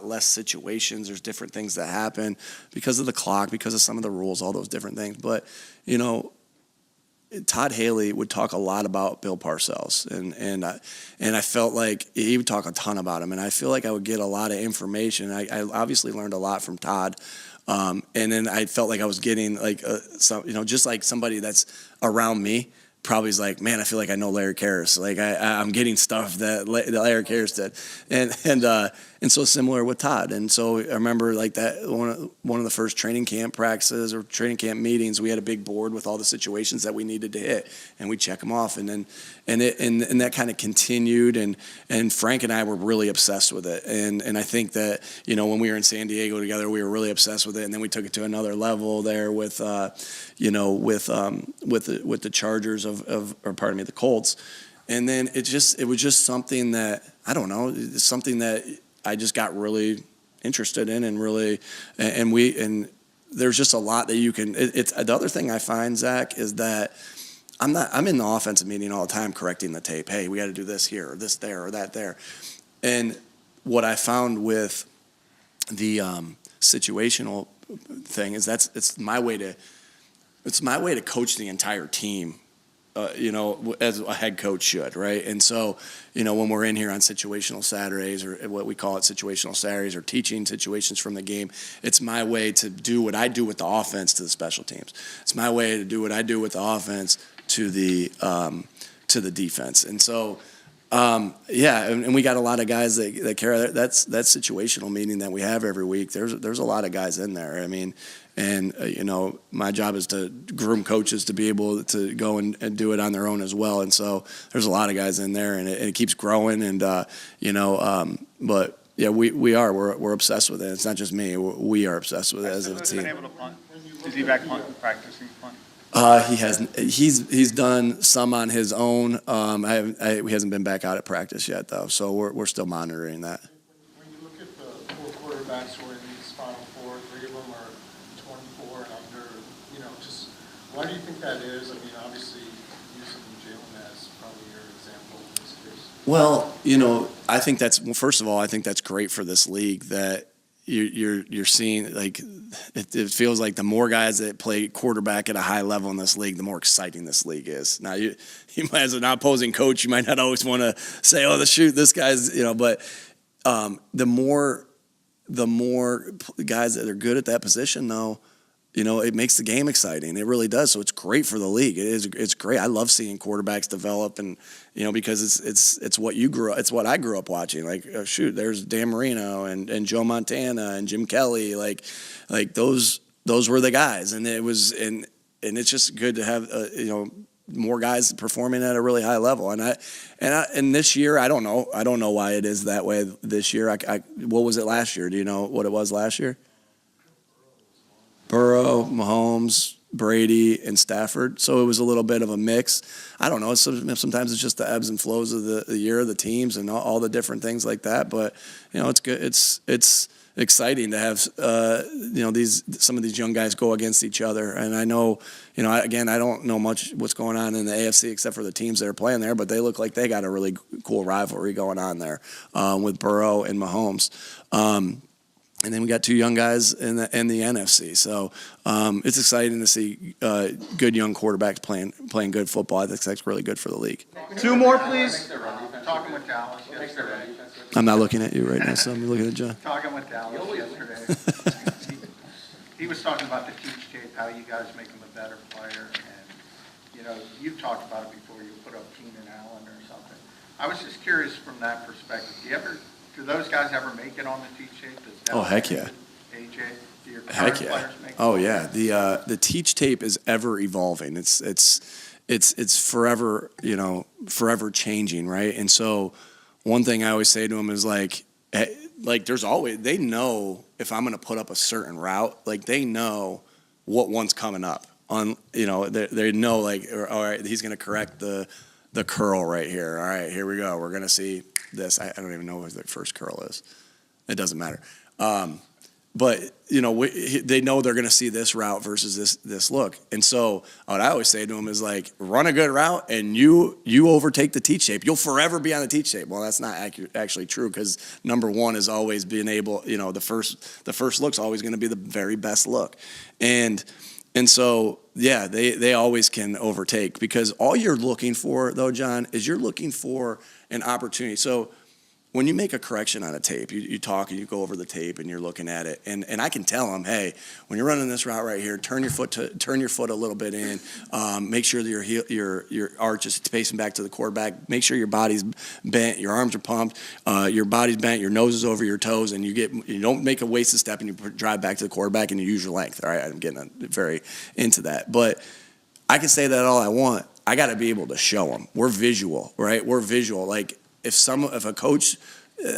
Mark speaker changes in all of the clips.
Speaker 1: less situations. There's different things that happen because of the clock, because of some of the rules, all those different things. But, you know, Todd Haley would talk a lot about Bill Parcells, and I felt like he would talk a ton about him, and I feel like I would get a lot of information. I obviously learned a lot from Todd, and then I felt like I was getting like just like somebody that's around me probably is like, man, I feel like I know Larry Karras. Like I'm getting stuff that Larry Karras did, and so similar with Todd. And so I remember like that one of the first training camp practices or training camp meetings, we had a big board with all the situations that we needed to hit, and we check them off, and then and that kind of continued, and Frank and I were really obsessed with it, and I think that when we were in San Diego together, we were really obsessed with it, and then we took it to another level there with with the Chargers the Colts. And then it was just something that, I don't know, it's something that I just got really interested in, and there's just a lot that you can, it's the other thing I find, Zach, is that I'm in the offensive meeting all the time correcting the tape. Hey, we got to do this here, or this there, or that there. And what I found with the situational thing is it's my way to coach the entire team, as a head coach should, right? And so, when we're in here on situational Saturdays, or what we call it situational Saturdays, or teaching situations from the game, it's my way to do what I do with the offense to the special teams. It's my way to do what I do with the offense to the defense. And so, and we got a lot of guys that carry that's situational meeting that we have every week. There's a lot of guys in there. I mean, and my job is to groom coaches to be able to go and do it on their own as well. And so there's a lot of guys in there, and it keeps growing. And but yeah, we're obsessed with it. It's not just me. We are obsessed with it as a team.
Speaker 2: Been able to punt? Is he back practicing punt?
Speaker 1: He hasn't. He's done some on his own. He hasn't been back out at practice yet, though. So we're still monitoring that.
Speaker 3: When you look at the four quarterbacks who are in these Final Four, 3 of them are 24 and under. Just why do you think that is? I mean, obviously, using Jalen as probably your example in this case.
Speaker 1: Well, I think first of all, I think that's great for this league that you're seeing, like, it feels like the more guys that play quarterback at a high level in this league, the more exciting this league is. Now, you might, as an opposing coach, you might not always want to say, oh, this guy's, but the more guys that are good at that position, though, it makes the game exciting. It really does. So it's great for the league. It's great. I love seeing quarterbacks develop, and because it's what it's what I grew up watching. Like, oh, shoot, there's Dan Marino and Joe Montana and Jim Kelly. Like those were the guys, and it's just good to have more guys performing at a really high level. And this year, I don't know why it is that way this year. What was it last year? Do you know what it was last year? Burrow, Mahomes, Brady, and Stafford. So it was a little bit of a mix. I don't know. Sometimes it's just the ebbs and flows of the year, the teams, and all the different things like that. But it's good. It's exciting to have some of these young guys go against each other. And I know, I don't know much what's going on in the AFC except for the teams that are playing there, but they look like they got a really cool rivalry going on there with Burrow and Mahomes. And then we got 2 young guys in the NFC. So it's exciting to see good young quarterbacks playing good football. I think that's really good for the league.
Speaker 2: 2 more, please. Talking with Dallas yesterday.
Speaker 1: I'm not looking at you right now, so I'm looking at John.
Speaker 2: Talking with Dallas yesterday. He was talking about the teach tape, how you guys make him a better player. And, you've talked about it before. You put up Keenan Allen or something. I was just curious from that perspective. Do those guys ever make it on the teach tape?
Speaker 1: Oh, heck yeah.
Speaker 2: AJ, do your
Speaker 1: heck yeah.
Speaker 2: players make it?
Speaker 1: Oh yeah. The teach tape is ever evolving. It's forever, forever changing, right? And so one thing I always say to them is like there's always, they know if I'm going to put up a certain route, like they know what one's coming up on, they know, like, all right, he's going to correct the curl right here. All right, here we go. We're going to see this. I don't even know what the first curl is. It doesn't matter. but they know they're going to see this route versus this look. And so what I always say to them is like, run a good route and you overtake the teach tape. You'll forever be on the teach tape. Well, that's not actually true, because number one is always being able, the first look's always going to be the very best look. And so, yeah, they always can overtake, because all you're looking for, though, John, is you're looking for an opportunity. So when you make a correction on a tape, you talk and you go over the tape and you're looking at it, and I can tell them, hey, when you're running this route right here, turn your foot a little bit in, make sure that your arch is facing back to the quarterback, make sure your body's bent, your arms are pumped, your body's bent, your nose is over your toes, and you don't make a wasted step and you drive back to the quarterback and you use your length. All right, I'm getting very into that, but I can say that all I want. I got to be able to show them. We're visual, right? We're visual. Like, if a coach,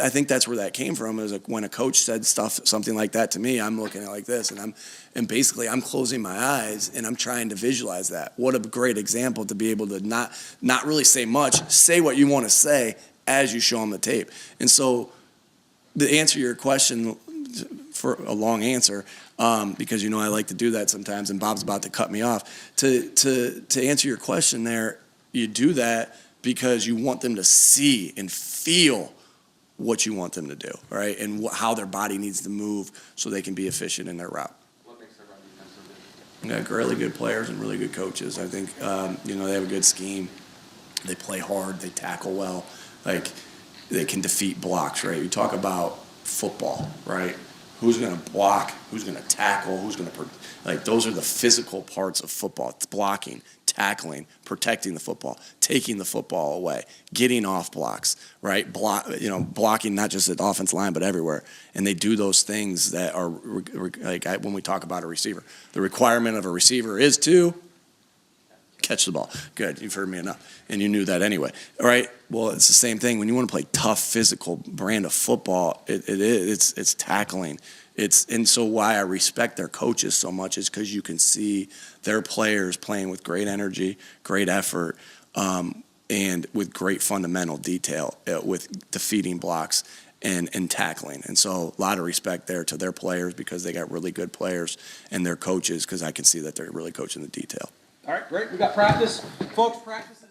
Speaker 1: I think that's where that came from, is like when a coach said something like that to me, I'm looking at it like this, and basically I'm closing my eyes and I'm trying to visualize that. What a great example to be able to not really say much, say what you want to say as you show them the tape. And so, to answer your question, for a long answer, because I like to do that sometimes, and Bob's about to cut me off. To answer your question there, you do that because you want them to see and feel what you want them to do, right? And how their body needs to move so they can be efficient in their route.
Speaker 4: What makes their run defense so good?
Speaker 1: Yeah, really good players and really good coaches. I think, they have a good scheme. They play hard. They tackle well. Like, they can defeat blocks, right? You talk about football, right? Who's going to block? Who's going to tackle? Who's going to those are the physical parts of football. It's blocking, tackling, protecting the football, taking the football away, getting off blocks, right? Blocking not just at the offense line but everywhere. And they do those things that are when we talk about a receiver. The requirement of a receiver is to catch the ball. Good, you've heard me enough, and you knew that anyway. All right. Well, it's the same thing when you want to play tough, physical brand of football. It's tackling. And so why I respect their coaches so much is because you can see their players playing with great energy, great effort, and with great fundamental detail, with defeating blocks and tackling. And so a lot of respect there to their players, because they got really good players, and their coaches, because I can see that they're really coaching the detail.
Speaker 4: All right, great. We got practice. Folks, practice.